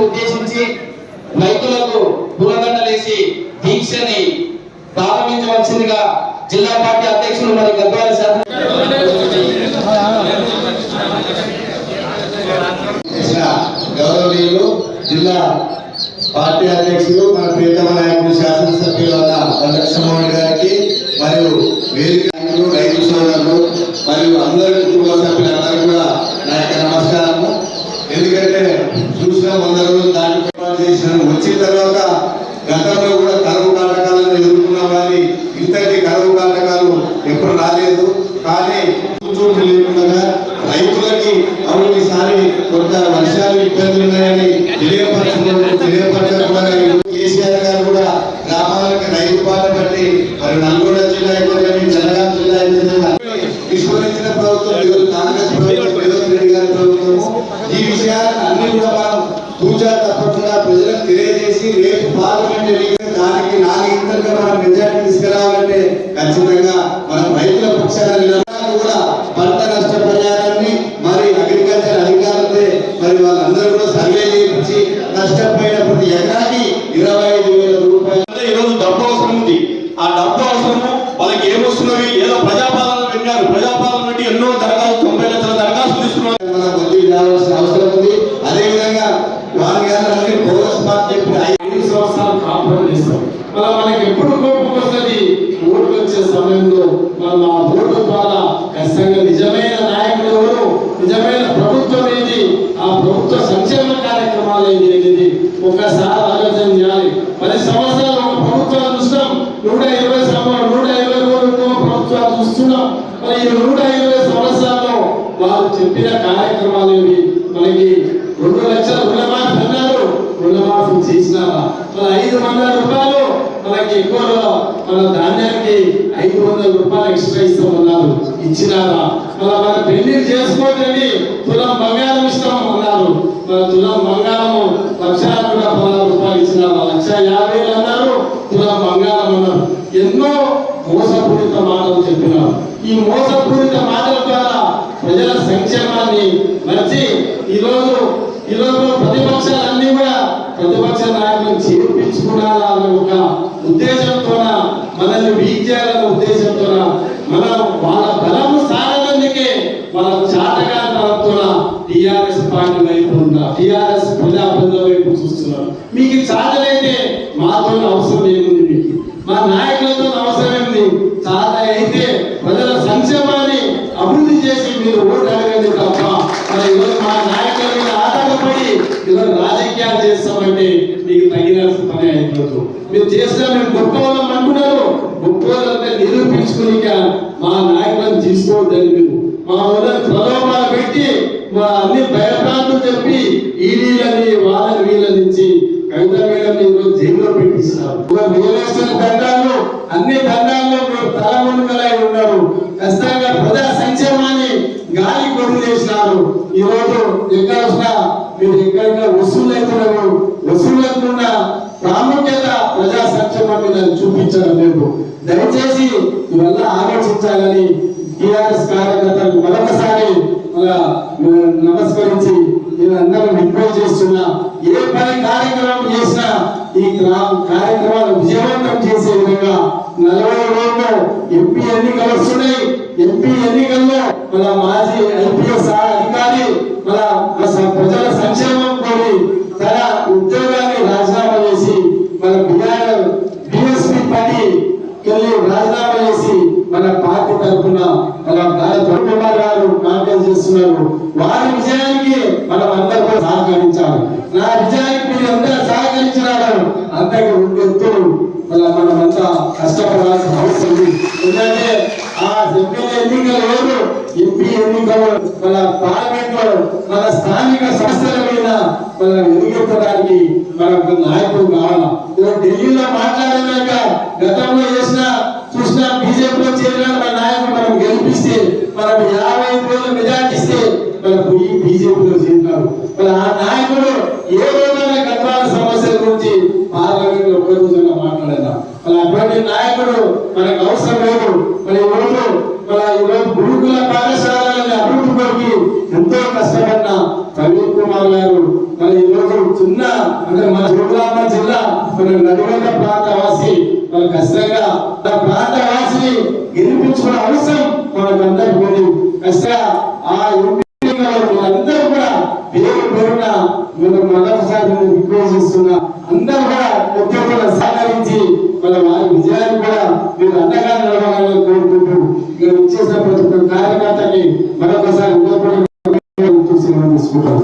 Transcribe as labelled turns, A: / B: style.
A: ఉద్దేశించి రైతులకు పూలదండలేసి దీక్షని ప్రారంభించవలసిందిగా జిల్లా పార్టీ అధ్యక్షులు మరి గద్వాల
B: గౌరవనీయులు జిల్లా పార్టీ అధ్యక్షులు మన ప్రియతమ నాయకులు శాసనసభ్యులు లక్ష్మణ్ గారికి మరియు వేదిక నాయకులు రైతు సోదరులు మరియు అందరి కుటుంబ సభ్యులందరూ కూడా నా యొక్క నమస్కారము. ఎందుకంటే చూసిన 100 రోజులు దాటి చేసిన వచ్చిన తర్వాత గతంలో కూడా కరువు కాటకాలను ఎదుర్కొన్నాం, కానీ ఇంతటి కరువు కాటకాలు ఎప్పుడు రాలేదు. కానీ లేకుండా రైతులకి అవును ఈసారి కొంత వర్షాలు ఇబ్బందులు ఉన్నాయని తెలియపరచకుండా కేసీఆర్ గారు కూడా గ్రామాలకు రైతు బాధ బట్టి మరి నల్గొండ జిల్లా అయితే జనగాం జిల్లా అయితే విస్మరించిన ప్రభుత్వం కాంగ్రెస్ ప్రభుత్వం రేవంత్ రెడ్డి గారి ప్రభుత్వము ఈ విషయాన్ని అన్ని కూడా మనం పూజా తప్పకుండా ప్రజలకు తెలియజేసి రేపు పార్లమెంట్ దానికి 4 మనం మెజార్టీ తీసుకురావాలంటే ఖచ్చితంగా మనం రైతుల పక్షాన కూడా పంట నష్టపరిహారాన్ని మరి అగ్రికల్చర్ అధికారులతో మరి వాళ్ళందరూ కూడా సర్వే చేయించి నష్టపోయిన ప్రతి ఎకరానికి 25,000 రూపాయలు. ఈరోజు డబ్బు అవసరం ఉంది. ఆ డబ్బు అవసరము వాళ్ళకి ఏమొస్తున్నవి ఏదో ప్రజాపాలన పెట్టారు. ప్రజాపాలన పెట్టి ఎన్నో దరఖాస్తు 90 లక్షల దరఖాస్తులు ఇస్తున్నారు. మనకు ఒత్తిడి రావాల్సిన అవసరం ఉంది. అదేవిధంగా వారి బోనస్ మార్క్ చెప్పి 5 సంవత్సరాలు కాపురం చేస్తాం. మనకి ఎప్పుడు కోపం వస్తుంది ఓట్లు వచ్చే సమయంలో మనం ఆ ఓటు ద్వారా ఖచ్చితంగా నిజమైన నాయకుడు ఎవరు, నిజమైన ప్రభుత్వం ఏది, ఆ ప్రభుత్వ సంక్షేమ కార్యక్రమాలు ఏది ఒకసారి ఆలోచన చేయాలి. 10 సంవత్సరాలు ఒక ప్రభుత్వాలు చూస్తాం, 120 ప్రభుత్వాలు చూస్తున్నాం. మరి ఈ 120 సంవత్సరాల్లో వారు చెప్పిన కార్యక్రమాలు ఏవి? మనకి 2 లక్షల రుణమాఫీ అన్నారు, రుణమాఫీ చేసినారా? మన 500 రూపాయలు మనకి ఎక్కువగా మన ధాన్యానికి 500 రూపాయలు ఎక్స్ట్రా ఇస్తామన్నారు, ఇచ్చినారా? మన పెళ్లి చేసుకోవద్దని తులం బంగారం ఇస్తామన్నారు, మన తులం బంగారము 1,16 రూపాయలు ఇచ్చినారా? 1,50,000 అన్నారు, తులం బంగారం అన్నారు. ఎన్నో మోసపూరిత మాటలు చెప్పినారు. ఈ మోసపూరిత మాటల ద్వారా ప్రజల సంక్షేమాన్ని మర్చి ఈరోజు ప్రతిపక్షాలన్నీ కూడా ప్రతిపక్ష నాయకులను చేర్పించుకున్నారన్న ఒక ఉద్దేశంతో మనల్ని వీక్ చేయాలన్న ఉద్దేశంతో మనం వాళ్ళ బలము సాగనందుకే వాళ్ళ చాటగాతనంతో టీఆర్ఎస్ పార్టీ వైపు టీఆర్ఎస్ ప్రజాప్రతినిధుల వైపు చూస్తున్నారు. మీకు చాటలైతే మాతో అవసరం ఏముంది, మీకు మా నాయకులతో అవసరం ఏముంది? చాట అయితే ప్రజల సంక్షేమాన్ని అభివృద్ధి చేసి మీరు ఓటు అడగండి తప్ప మరి ఈరోజు మా నాయకుల మీద ఆధారపడి ఈరోజు రాజకీయాలు చేస్తామంటే మీకు తగిన పని అయిపోతుంది. మీరు చేస్తే మేము గొప్ప వాళ్ళం అంటున్నారు. గొప్ప వాళ్ళంటే నిరూపించుకుని మా నాయకులను తీసుకోవద్దని మీరు మా వాళ్ళని ప్రలోభాలు పెట్టి మా అన్ని భయప్రాంతులు చెప్పి ఈడీలని వాళ్ళని వీళ్ళనించి కవిత మేడం ఈరోజు జైల్లో పెట్టిస్తున్నారు. దండాలు అన్ని దండాల్లో మీరు తలమునుకలై ఉన్నారు. ఖచ్చితంగా ప్రజా సంక్షేమాన్ని గాలి కొడు చేసినారు. ఈ రోజు ఎక్కడ వచ్చినా మీరు ఎక్కడైనా వసూలు అవుతున్నారు. వసూలకున్న ప్రాముఖ్యత ప్రజా సంక్షేమం మీద చూపించడం లేదు. దయచేసి ఇవల్ల ఆలోచించాలని టీఆర్ఎస్ కార్యకర్తలకు మరొకసారి నమస్కరించి నేను అందరూ రిక్వెస్ట్ చేస్తున్నా. ఏ పని కార్యక్రమం చేసినా ఈ కార్యక్రమాలు విజయవంతం చేసే విధంగా 40 రోజుల్లో ఎంపీ ఎన్నికలు వస్తున్నాయి. ఎంపీ ఎన్నికల్లో మన మాజీ ఐపీఎస్ అధికారి మన ప్రజల సంక్షేమం కోరి తన ఉద్యోగాన్ని రాజీనామా చేసి మన బిఎస్పీ పని రాజీనామా చేసి మన పార్టీ తరఫున కుమార్ గారు కాంటెస్ట్ చేస్తున్నారు. వారి విజయానికి మనం అందరూ సహకరించాలి. నా విజయానికి మీరు అందరూ సహకరించినారు. అంతకు 2 ఎత్తులు మనమంతా కష్టపడాల్సిన అవసరం ఉంది. ఎందుకంటే ఆ ఎమ్మెల్యే ఎన్నికలు వేరు, ఎంపీ ఎన్నికలు మన పార్లమెంట్ లో మన స్థానిక సంస్థల మీద మనం ఎదుగుకోవడానికి మనకు నాయకుడు కావాలా. ఢిల్లీలో మాట్లాడలేక గతంలో చూసిన బీజేపీలో చేరిన మన నాయకుడు మనం గెలిపిస్తే మనకు 55,000 మెజార్టీ ఇస్తే మనకు ఈ బీజేపీలో చేరినారు. మరి ఆ నాయకుడు ఏ రోజైనా గద్వాల సమస్యల గురించి పార్లమెంట్ లో 1 రోజున మాట్లాడేదా? మరి అటువంటి నాయకుడు మనకు అవసరం లేదు. మరి ఈరోజు గురుకుల పాఠశాలని అభివృద్ధి కొరకు ఎంతో కష్టపడిన ప్రవీణ్ కుమార్ గారు మరి ఈరోజు చిన్న అంటే మన జోగులాంబ జిల్లా మన నడివెంట ప్రాంతవాసి మన కష్టంగా ఆ ప్రాంతవాసిని గెలిపించుకునే అవసరం మనకందరికీ ఉంది. కష్టంగా ఆ అందరూ కూడా పేరు పేరున మనం మరొకసారి విశ్లేషిస్తున్నా అందరూ కూడా ఉద్యోగులు సహకరించి మన వారి విజయాన్ని కూడా మీరు అండగా నిలవాలని కోరుకుంటూ ఇక్కడ వచ్చేసిన ప్రతి ఒక్క కార్యకర్తకి మరొకసారి తీసుకుంటాం.